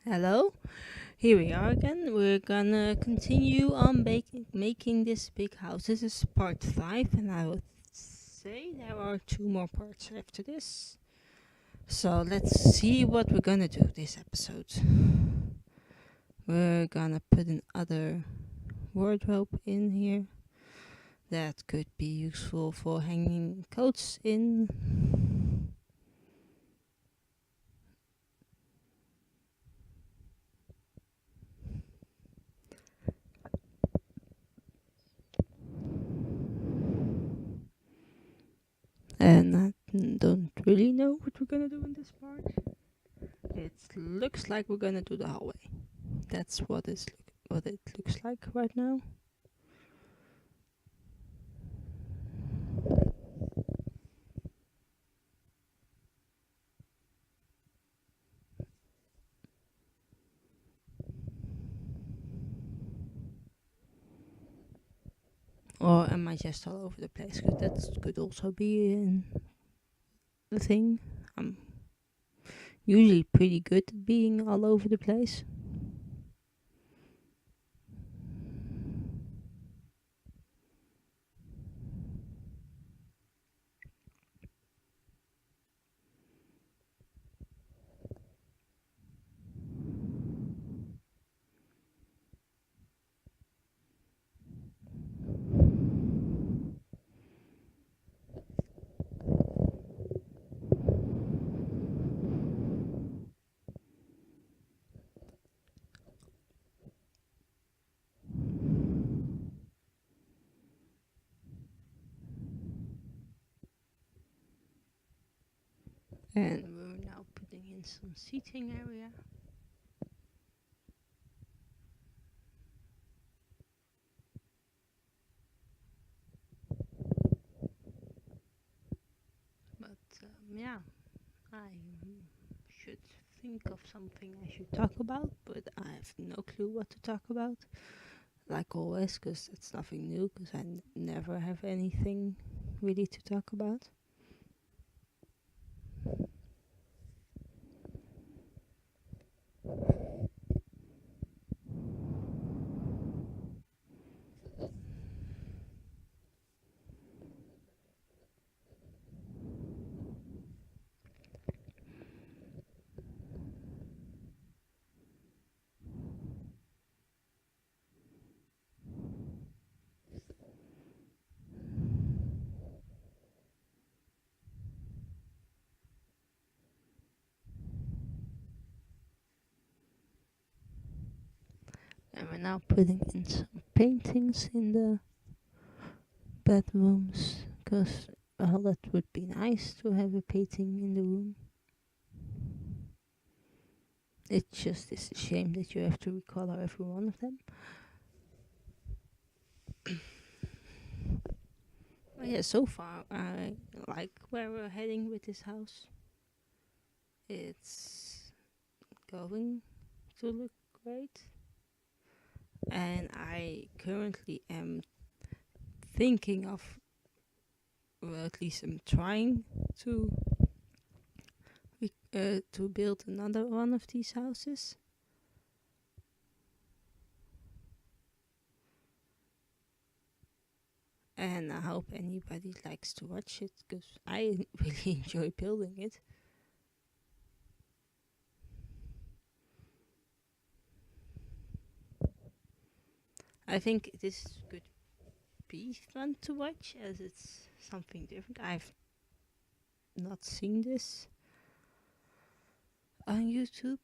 Hello, here we are again. We're gonna continue on making this big house. This is part 5, and I would say there are 2 more parts after this. So let's see what we're gonna do this episode. We're gonna put another wardrobe in here that could be useful for hanging coats in. And I don't really know what we're gonna do in this part. It looks like we're gonna do the hallway. That's what it looks like right now. Or am I just all over the place? Because that could also be a thing. I'm usually pretty good at being all over the place. And we're now putting in some seating area. But yeah, I should think of something I should talk about, but I have no clue what to talk about. Like always, because it's nothing new, because I never have anything really to talk about. And we're now putting in some paintings in the bedrooms, because, well, that would be nice to have a painting in the room. It just is a shame that you have to recolor every one of them. But yeah, so far I like where we're heading with this house. It's going to look great. And I currently am thinking of, or at least I'm trying to build another one of these houses. And I hope anybody likes to watch it, because I really enjoy building it. I think this could be fun to watch, as it's something different. I've not seen this on YouTube,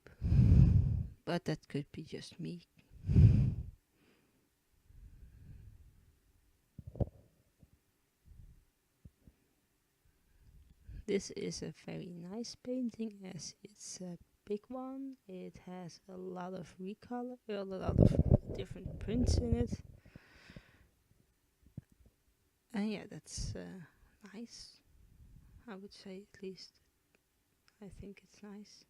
but that could be just me. This is a very nice painting, as it's a big one. It has a lot of recolor, a lot of different prints in it. And yeah, that's nice. I would say, at least. I think it's nice.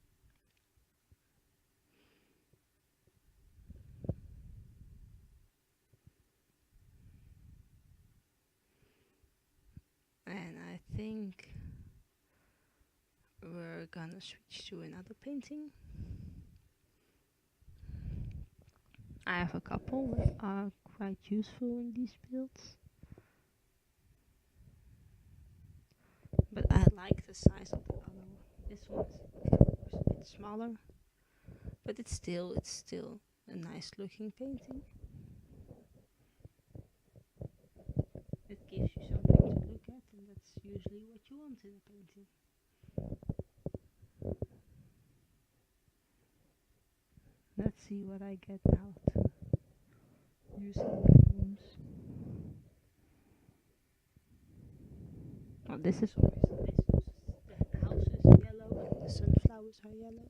And I think gonna switch to another painting. I have a couple that are quite useful in these builds, but I like the size of the other one. This one is a bit smaller, but it's still a nice looking painting. It gives you something to look at, and that's usually what you want in a painting. Let's see what I get now to use in the rooms. Oh, this is always nice. The house is yellow and the sunflowers are yellow.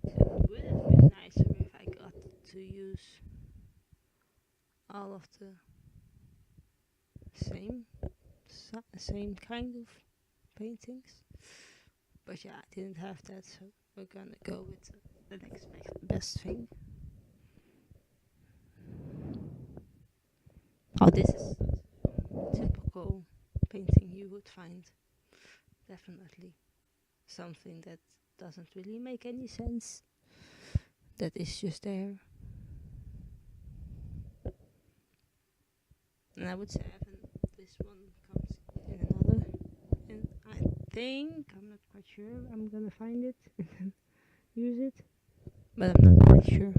It would have been nicer if I got to use all of the same kind of paintings, but yeah, I didn't have that, so we're gonna go with the next best thing. Oh, this is typical painting you would find. Definitely something that doesn't really make any sense, that is just there. And I would say this one comes in another, and I think, I'm not quite sure, I'm gonna find it and use it, but I'm not quite sure.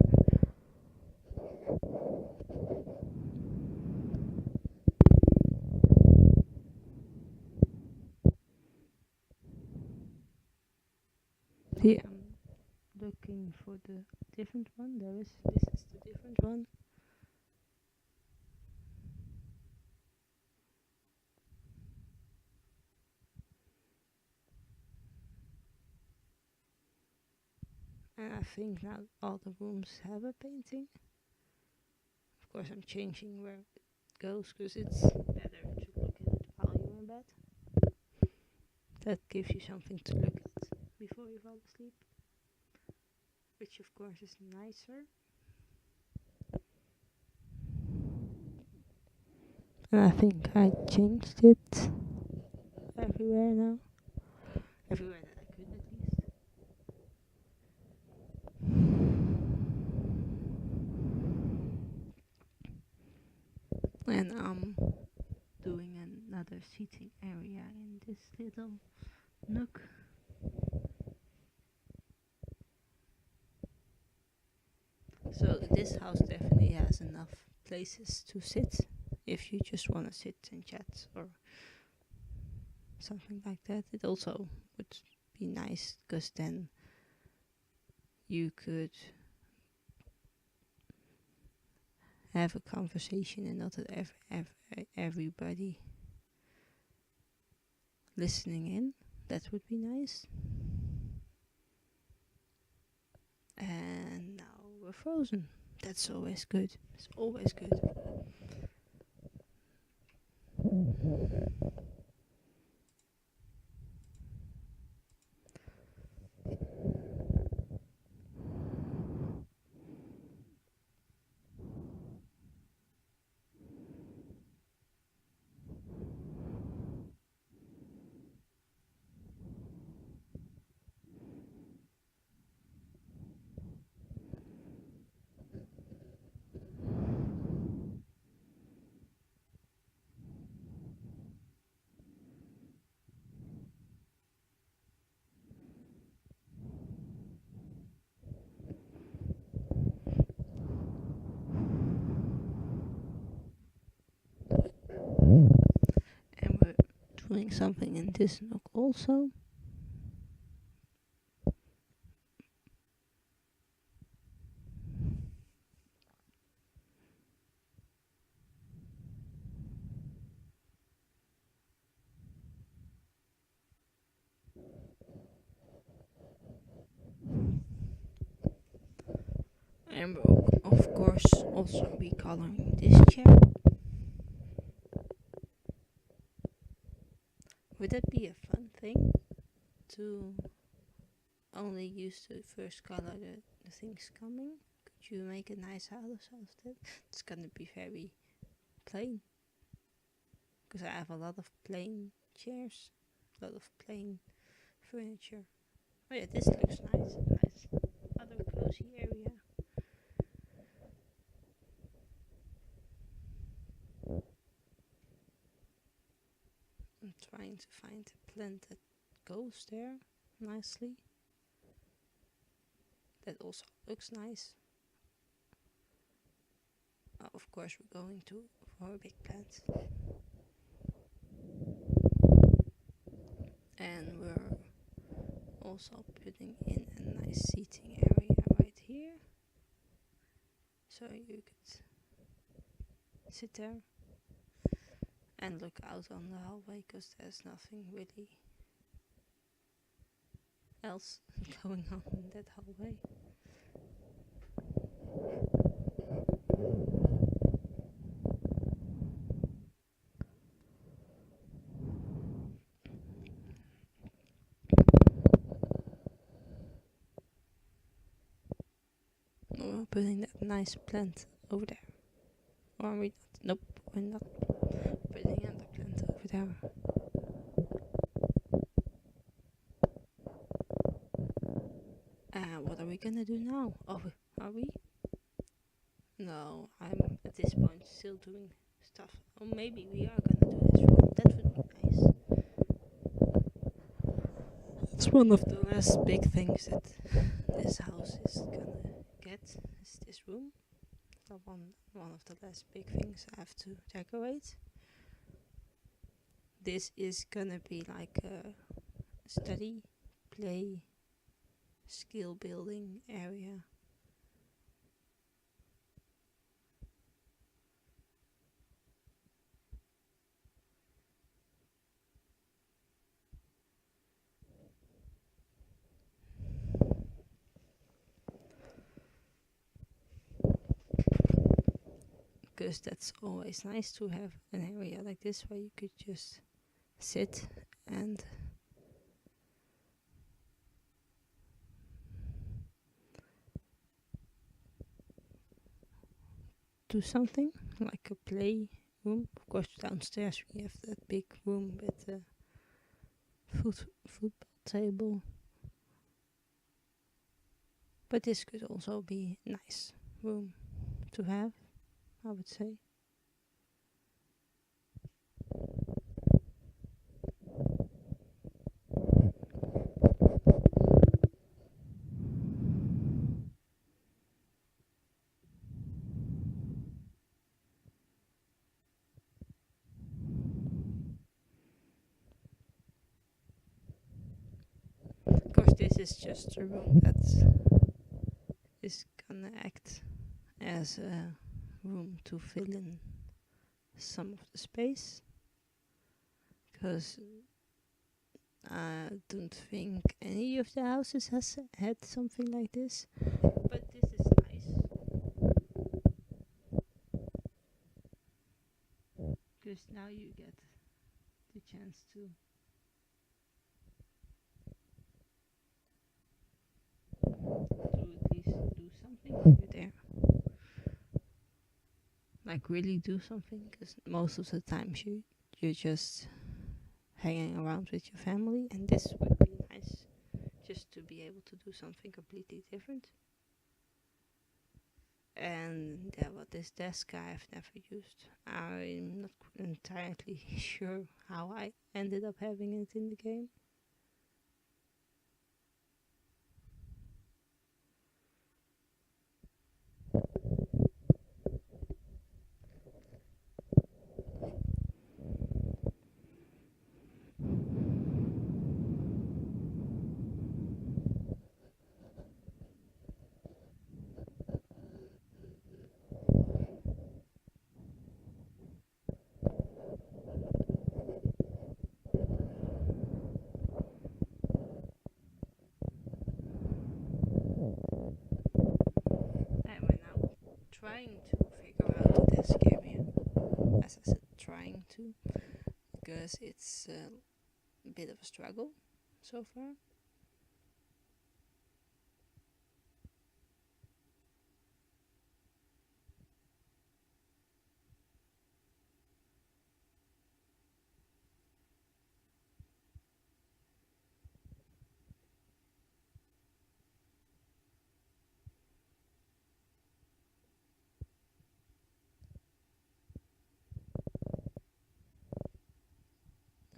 Here I'm looking for the different one. This is the different one. And I think now all the rooms have a painting. Of course, I'm changing where it goes because it's better to look at it while you're in bed. That gives you something to look at before you fall asleep, which of course is nicer. And I think I changed it everywhere now. Everywhere that I could, at least. And I'm doing another seating area in this little nook. So this house definitely has enough places to sit if you just want to sit and chat or something like that. It also would be nice because then you could have a conversation and not everybody listening in. That would be nice. And now we're frozen. That's always good. It's always good. And we're doing something in this nook also. And we'll of course also be coloring this chair. Would that be a fun thing to only use the first color the things coming? Could you make a nice house out of that? It's gonna be very plain, because I have a lot of plain chairs, a lot of plain furniture. Oh yeah, this looks nice. Nice other cozy area. I'm trying to find a plant that goes there nicely. That also looks nice. Of course, we're going to for a big plant. And we're also putting in a nice seating area right here, so you could sit there and look out on the hallway, because there's nothing really else going on in that hallway. We're putting that nice plant over there. Or are we not? Nope, we're not putting another plant over there. What are we gonna do now? Oh, are we? No, I'm at this point still doing stuff. Or maybe we are gonna do this room. That would be nice. It's one of the last big things that this house is gonna get, is this room. So one of the last big things I have to decorate. This is gonna be like a study, play, skill building area. Because that's always nice to have an area like this where you could just sit and do something, like a play room. Of course, downstairs we have that big room with a football table. But this could also be a nice room to have, I would say. Of course, this is just a room that is gonna act as a room to fill in some of the space, because I don't think any of the houses has had something like this, but this is nice, because now you get the chance to at least do something over there, like really do something, because most of the times you're just hanging around with your family, and this would be nice just to be able to do something completely different. And yeah, well, this desk I've never used. I'm not entirely sure how I ended up having it in the game. And we're now trying to figure out the desk area. As I said, trying to, because it's a bit of a struggle so far.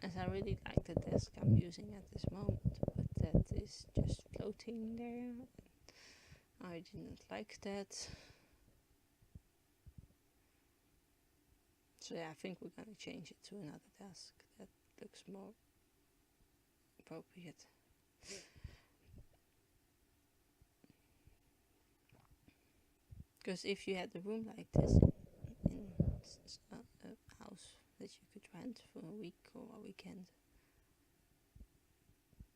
As I really like the desk I'm using at this moment, but that is just floating there. I didn't like that. So yeah, I think we're gonna change it to another desk that looks more appropriate. Because if you had a room like this in a house that you could rent for a week or a weekend,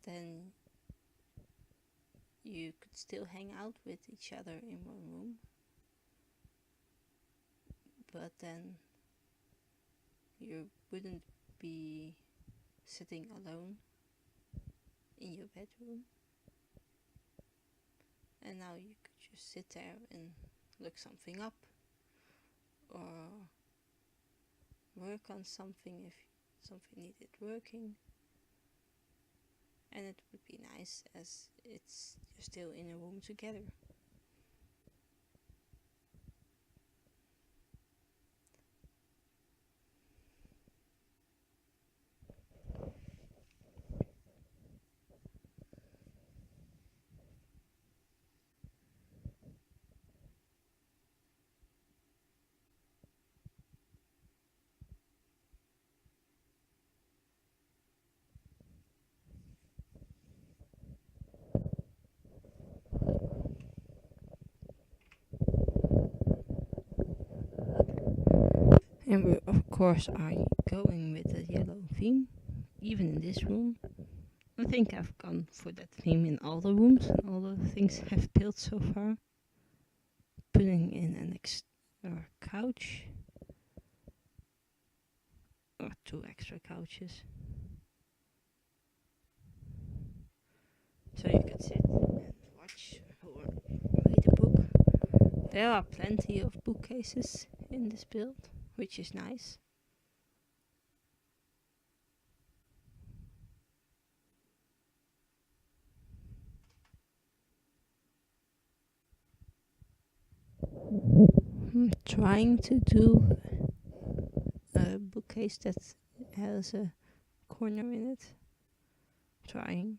then you could still hang out with each other in one room, but then you wouldn't be sitting alone in your bedroom, and now you could just sit there and look something up or work on something if something needed working. And it would be nice as it's you're still in a room together. And we of course are going with the yellow theme, even in this room. I think I've gone for that theme in all the rooms and all the things I've built so far. Putting in an extra couch or 2 extra couches, so you could sit and watch or read a book. There are plenty of bookcases in this build, which is nice. I'm trying to do a bookcase that has a corner in it. Trying.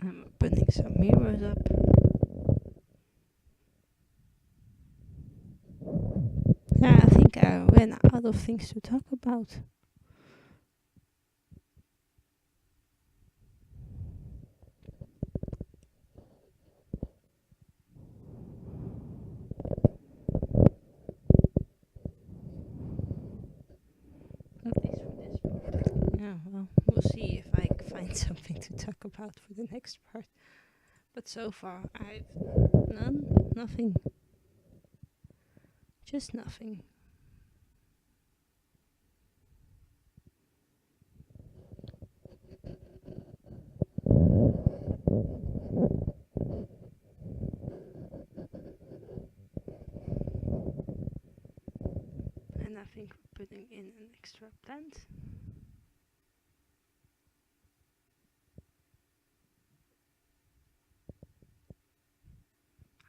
I'm putting some mirrors up. Yeah, I think I ran out of things to talk about. At least for this part. Yeah, well, we'll see if I find something to talk about for the next part. But so far, I've nothing. Just nothing. And I think we're putting in an extra plant.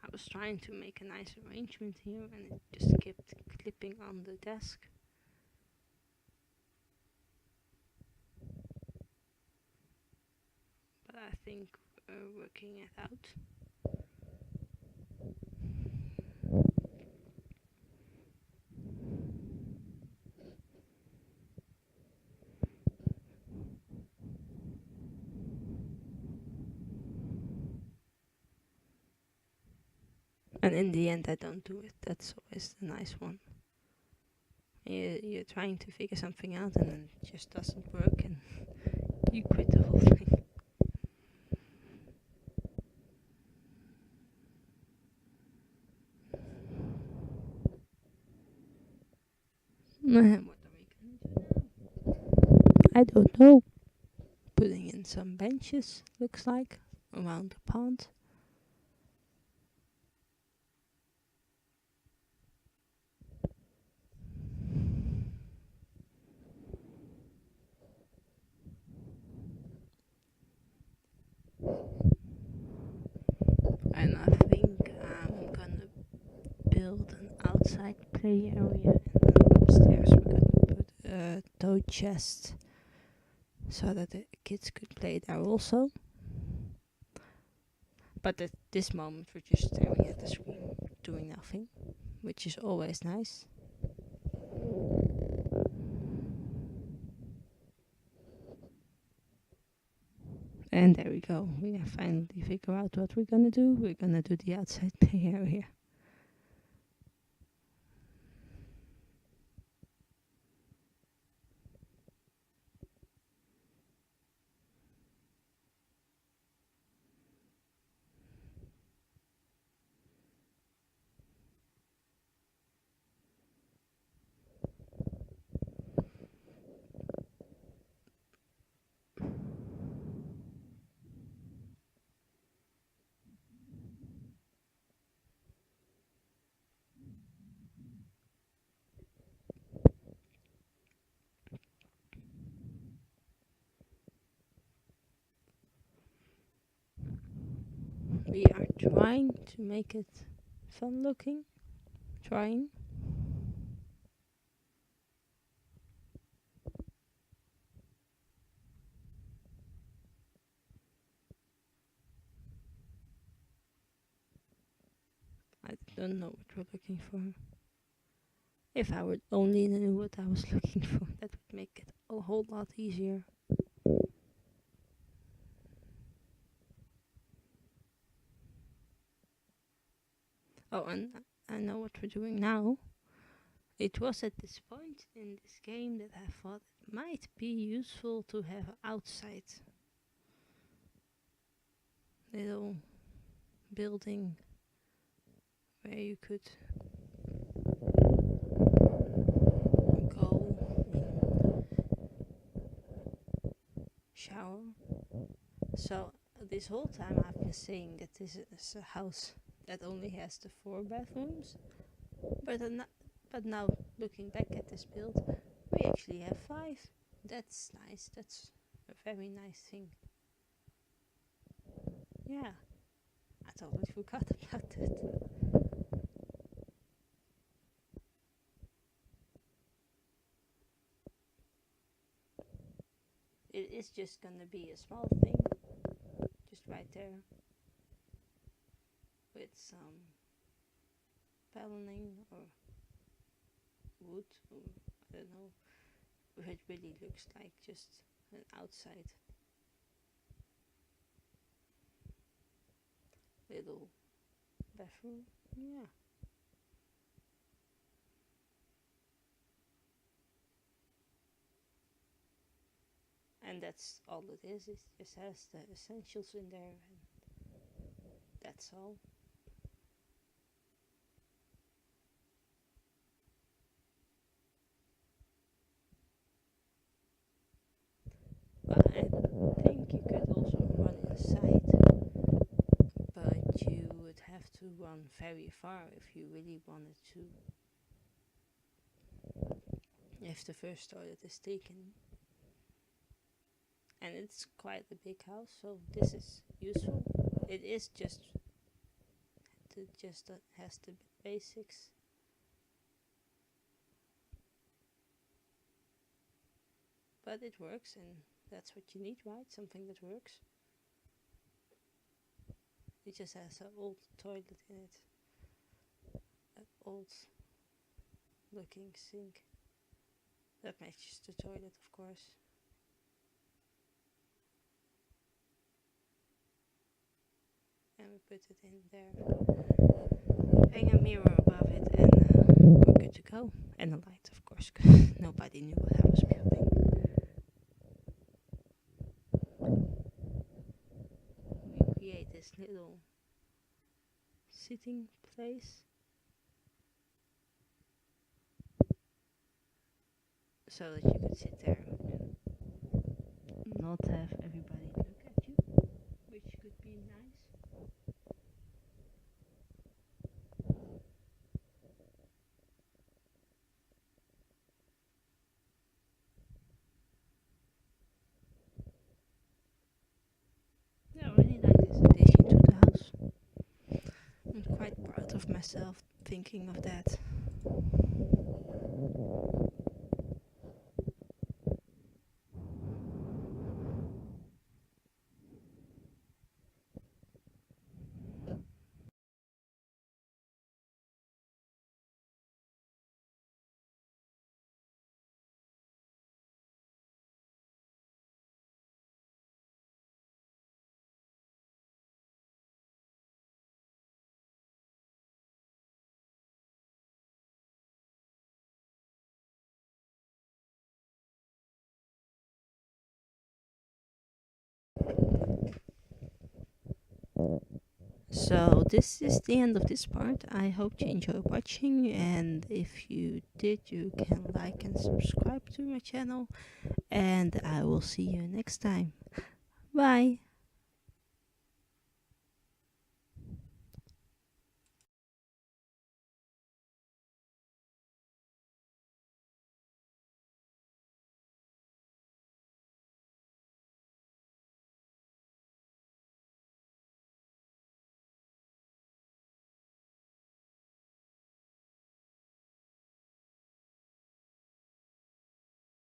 I was trying to make a nice arrangement here and it just kept clipping on the desk. But I think we're working it out. And in the end, I don't do it. That's always the nice one. You're trying to figure something out and then it just doesn't work and you quit the whole thing. What are we gonna do now? I don't know. Putting in some benches, looks like, around the pond. And I think I'm gonna build an outside play area, and then upstairs we're gonna put a toy chest so that the kids could play there also. But at this moment we're just staring at the screen, doing nothing, which is always nice. And there we go. We have finally figured out what we're gonna do. We're gonna do the outside play area. We are trying to make it fun looking. Trying. I don't know what we're looking for. If I would only knew what I was looking for, that would make it a whole lot easier. Oh, and I know what we're doing now. It was at this point in this game that I thought it might be useful to have an outside little building where you could go shower. So this whole time I've been saying that this is a house that only has the 4 bathrooms, but now looking back at this build, we actually have 5. That's nice. That's a very nice thing. Yeah, I totally forgot about that. It is just gonna be a small thing, just right there, with some paneling or wood, or I don't know. It really looks like just an outside little bathroom. Yeah. And that's all it is. It just has the essentials in there, and that's all. But I think you could also run inside, but you would have to run very far if you really wanted to. If the first toilet is taken. And it's quite a big house, so this is useful. It is just has the basics. But it works, and that's what you need, right? Something that works. It just has an old toilet in it. An old looking sink. That matches the toilet, of course. And we put it in there. hang a mirror above it, and we're good to go. And a light, of course, because nobody knew what I was building. We create this little sitting place so that you could sit there and not have everybody look at you, which could be nice. Yeah, I really like this addition to the house. I'm quite proud of myself thinking of that. So this is the end of this part. I hope you enjoyed watching, and if you did, you can like and subscribe to my channel, and I will see you next time. Bye.